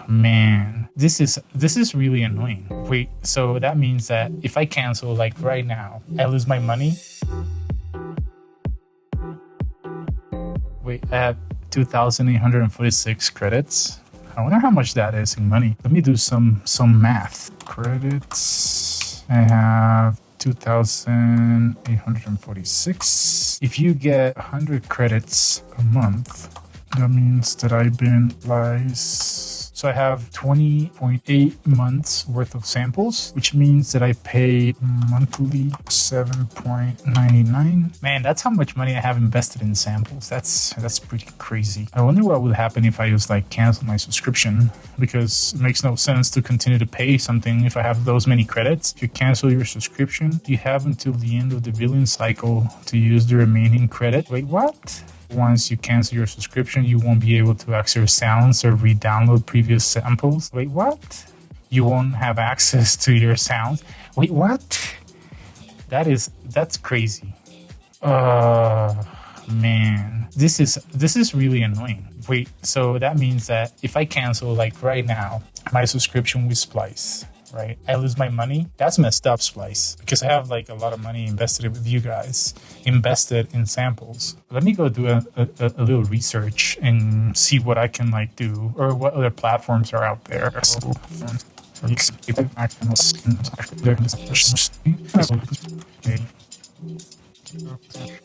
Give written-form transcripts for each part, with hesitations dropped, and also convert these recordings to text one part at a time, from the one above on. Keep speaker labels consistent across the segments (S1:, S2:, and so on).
S1: Man, this is really annoying. Wait, so that means that if I cancel like right now, I lose my money? Wait, I have 2,846 credits. I wonder how much that is in money. Let me do some math. Credits. I have 2,846. If you get 100 credits a month, that means that I've been lies. So I have 20.8 months worth of samples, which means that I pay monthly 7.99. Man, that's how much money I have invested in samples. That's pretty crazy. I wonder what would happen if I just like cancel my subscription, because it makes no sense to continue to pay something if I have those many credits. If you cancel your subscription, you have until the end of the billing cycle to use the remaining credit. Wait, what? Once you cancel your subscription, you won't be able to access sounds or re-download previous samples. Wait, what? You won't have access to your sounds. Wait, what? That's crazy. Man, this is really annoying. Wait, so that means that if I cancel like right now my subscription with Splice, right, I lose my money? That's messed up, Splice, because I have like a lot of money invested with you guys, invested in samples. Let me go do a little research and see what I can like do or what other platforms are out there. So, okay.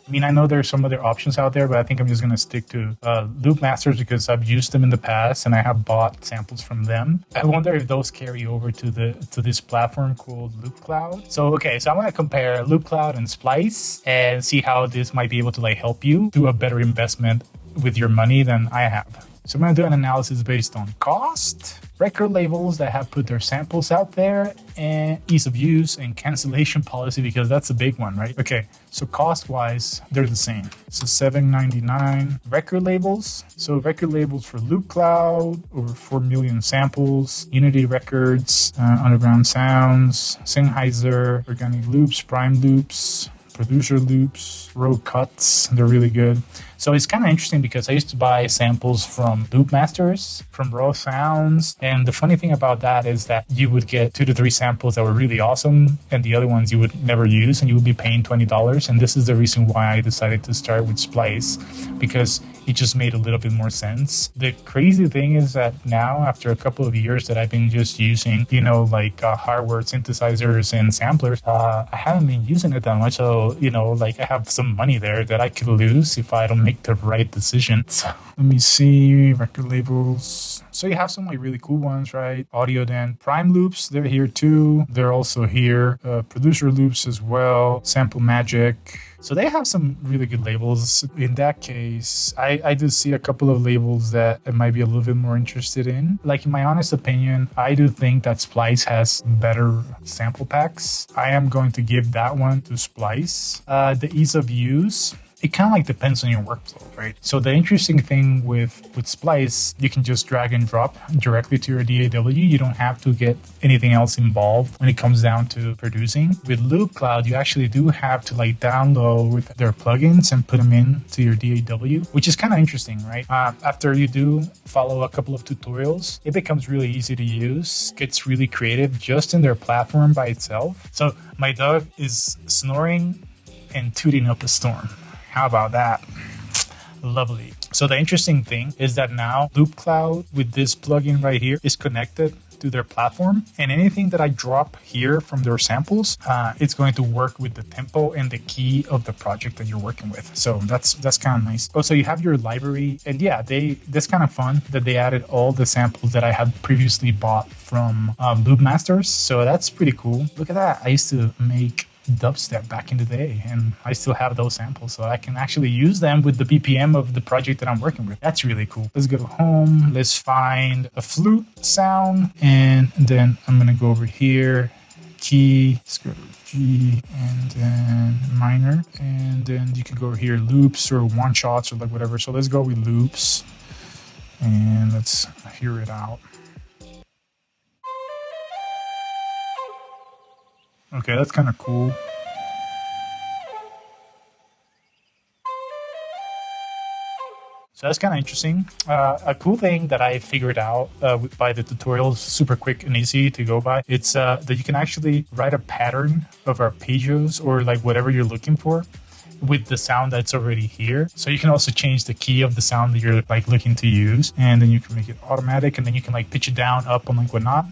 S1: I mean, I know there's some other options out there, but I think I'm just going to stick to Loop Masters because I've used them in the past and I have bought samples from them. I wonder if those carry over to this platform called Loop Cloud. So, okay, so I'm going to compare Loop Cloud and Splice and see how this might be able to like help you do a better investment with your money than I have. So I'm going to do an analysis based on cost, record labels that have put their samples out there, and ease of use and cancellation policy, because that's a big one, right? Okay, so cost-wise, they're the same. So $7.99 record labels. So record labels for Loop Cloud, over 4 million samples, Unity Records, Underground Sounds, Sennheiser, Organic Loops, Prime Loops, Producer Loops, Rogue Cuts. They're really good. So it's kind of interesting because I used to buy samples from Loop Masters, from Raw Sounds. And the funny thing about that is that you would get 2 to 3 samples that were really awesome, and the other ones you would never use, and you would be paying $20. And this is the reason why I decided to start with Splice, because it just made a little bit more sense. The crazy thing is that now, after a couple of years that I've been just using, like hardware synthesizers and samplers, I haven't been using it that much. So, like I have some money there that I could lose if I don't make the right decisions. Let me see, record labels. So you have some like really cool ones, right? Audioden, Prime Loops, they're here too. They're also here. Producer Loops as well. Sample Magic. So they have some really good labels. In that case, I do see a couple of labels that I might be a little bit more interested in. Like, in my honest opinion, I do think that Splice has better sample packs. I am going to give that one to Splice. The ease of use, it kind of like depends on your workflow, right? So the interesting thing with Splice, you can just drag and drop directly to your DAW. You don't have to get anything else involved when it comes down to producing. With Loop Cloud, you actually do have to like download their plugins and put them into your DAW, which is kind of interesting, right? After you do follow a couple of tutorials, it becomes really easy to use, gets really creative just in their platform by itself. So my dog is snoring and tooting up a storm. How about that? Lovely. So the interesting thing is that now Loop Cloud with this plugin right here is connected to their platform, and anything that I drop here from their samples, it's going to work with the tempo and the key of the project that you're working with. So that's kind of nice. Also, you have your library, and yeah, that's kind of fun that they added all the samples that I had previously bought from Loop Masters. So that's pretty cool. Look at that. I used to make dubstep back in the day, and I still have those samples, so I can actually use them with the BPM of the project that I'm working with. That's really cool. Let's go to home. Let's find a flute sound, and then I'm gonna go over here, key, let's go to G, and then minor, and then you can go over here, loops or one shots or like whatever. So let's go with loops, and let's hear it out. Okay, that's kind of cool. So that's kind of interesting. A cool thing that I figured out by the tutorials, super quick and easy to go by, it's that you can actually write a pattern of arpeggios or like whatever you're looking for with the sound that's already here. So you can also change the key of the sound that you're like looking to use, and then you can make it automatic, and then you can like pitch it down, up, and like whatnot.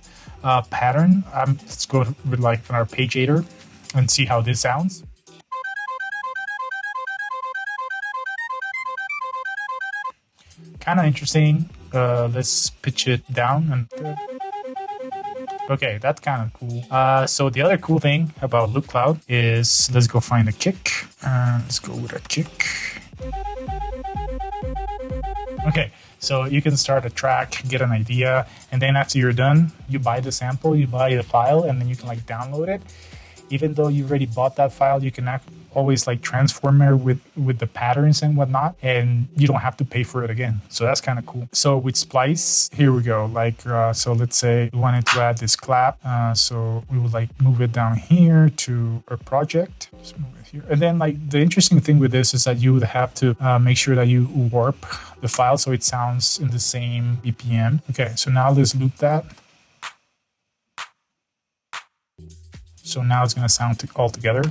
S1: Pattern. Let's go with like an arpeggiator and see how this sounds. Kind of interesting. Let's pitch it down and. Okay, that's kind of cool. So the other cool thing about Loop Cloud is, let's go find a kick. Let's go with a kick. Okay, so you can start a track, get an idea, and then after you're done, you buy the sample, you buy the file, and then you can like download it. Even though you already bought that file, you can always like transform it with the patterns and whatnot, and you don't have to pay for it again. So that's kind of cool. So with Splice, here we go. Like, so let's say we wanted to add this clap. So we would like move it down here to our project. Just move it here. And then like the interesting thing with this is that you would have to make sure that you warp the file so it sounds in the same BPM. Okay, so now let's loop that. So now it's going to sound all together.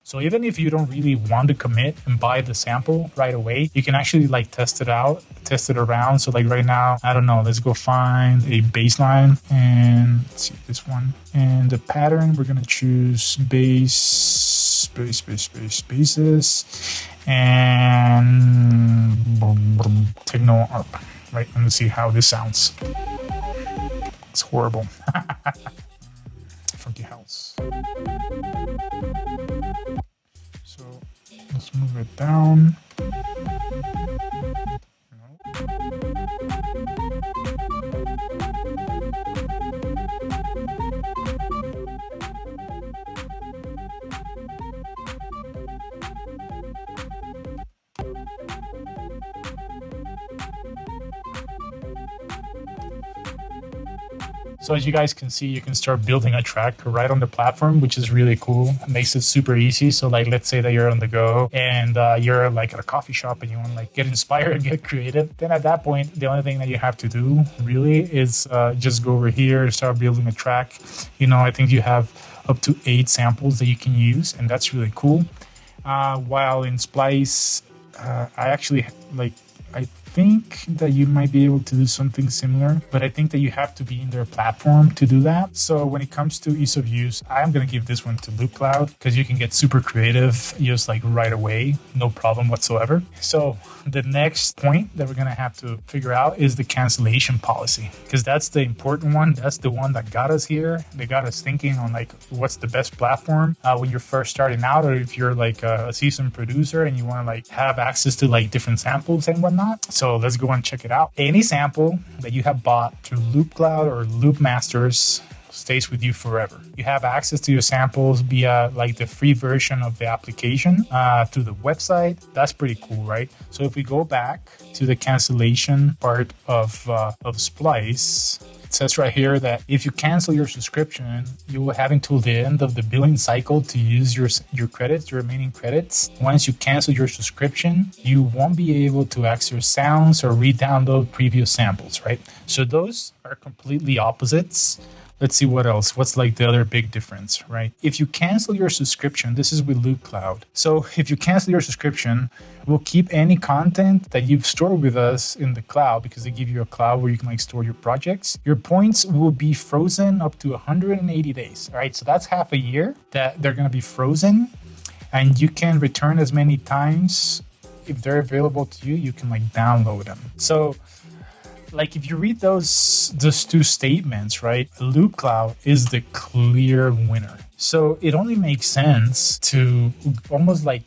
S1: So even if you don't really want to commit and buy the sample right away, you can actually like test it out, test it around. So like right now, I don't know, let's go find a bass line, and let's see this one. And the pattern, we're going to choose bass, basses, and techno arp. Right, and let's see how this sounds. It's horrible. Funky house. So let's move it down. So as you guys can see, you can start building a track right on the platform, which is really cool. It makes it super easy. So like, let's say that you're on the go and you're like at a coffee shop and you want to like get inspired and get creative. Then at that point, the only thing that you have to do really is just go over here and start building a track. You know, I think you have up to 8 samples that you can use, and that's really cool. While in Splice, I actually like, I think that you might be able to do something similar, but I think that you have to be in their platform to do that. So when it comes to ease of use, I'm going to give this one to Loop Cloud because you can get super creative just like right away, no problem whatsoever. So the next point that we're going to have to figure out is the cancellation policy, because that's the important one. That's the one that got us here. They got us thinking on like what's the best platform when you're first starting out, or if you're like a seasoned producer and you want to like have access to like different samples and whatnot. So let's go and check it out. Any sample that you have bought through Loop Cloud or Loop Masters stays with you forever. You have access to your samples via like the free version of the application through the website. That's pretty cool, right? So if we go back to the cancellation part of Splice, it says right here that if you cancel your subscription, you will have until the end of the billing cycle to use your credits, your remaining credits. Once you cancel your subscription, you won't be able to access sounds or re-download previous samples, right? So those are completely opposites. Let's see what else. What's like the other big difference, right? If you cancel your subscription, this is with Loop Cloud. So if you cancel your subscription, we'll keep any content that you've stored with us in the cloud, because they give you a cloud where you can like store your projects. Your points will be frozen up to 180 days, all right? So that's half a year that they're going to be frozen, and you can return as many times. If they're available to you, you can like download them. So like if you read those two statements, right, Loop Cloud is the clear winner. So it only makes sense to almost like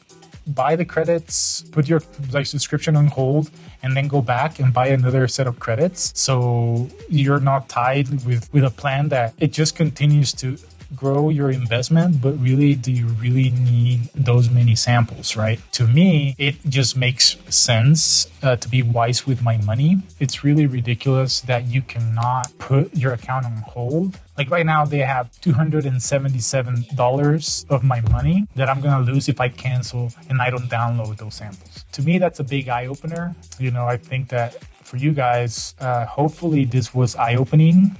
S1: buy the credits, put your like subscription on hold, and then go back and buy another set of credits. So you're not tied with a plan that it just continues to grow your investment, but really, do you really need those many samples, right? To me, it just makes sense to be wise with my money. It's really ridiculous that you cannot put your account on hold. Like right now, they have $277 of my money that I'm going to lose if I cancel and I don't download those samples. To me, that's a big eye opener. You know, I think that for you guys, hopefully this was eye-opening.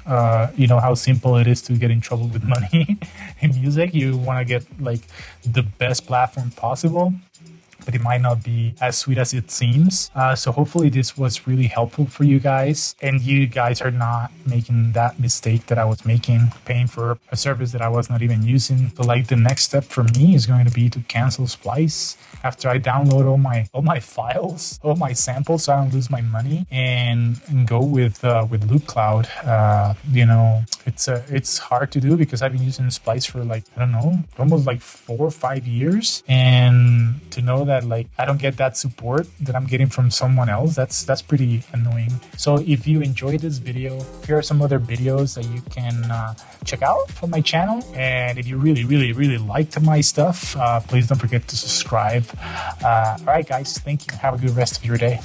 S1: You know how simple it is to get in trouble with money in music. You want to get like the best platform possible, but it might not be as sweet as it seems. So hopefully this was really helpful for you guys, and you guys are not making that mistake that I was making, paying for a service that I was not even using. So like the next step for me is going to be to cancel Splice after I download all my files, all my samples, so I don't lose my money, and go with Loop Cloud. You know, it's hard to do because I've been using Splice for like, I don't know, almost like 4 or 5 years, and to know that like I don't get that support that I'm getting from someone else, that's pretty annoying. So if you enjoyed this video, here are some other videos that you can check out from my channel, and if you really liked my stuff, please don't forget to subscribe. All right guys, thank you, have a good rest of your day.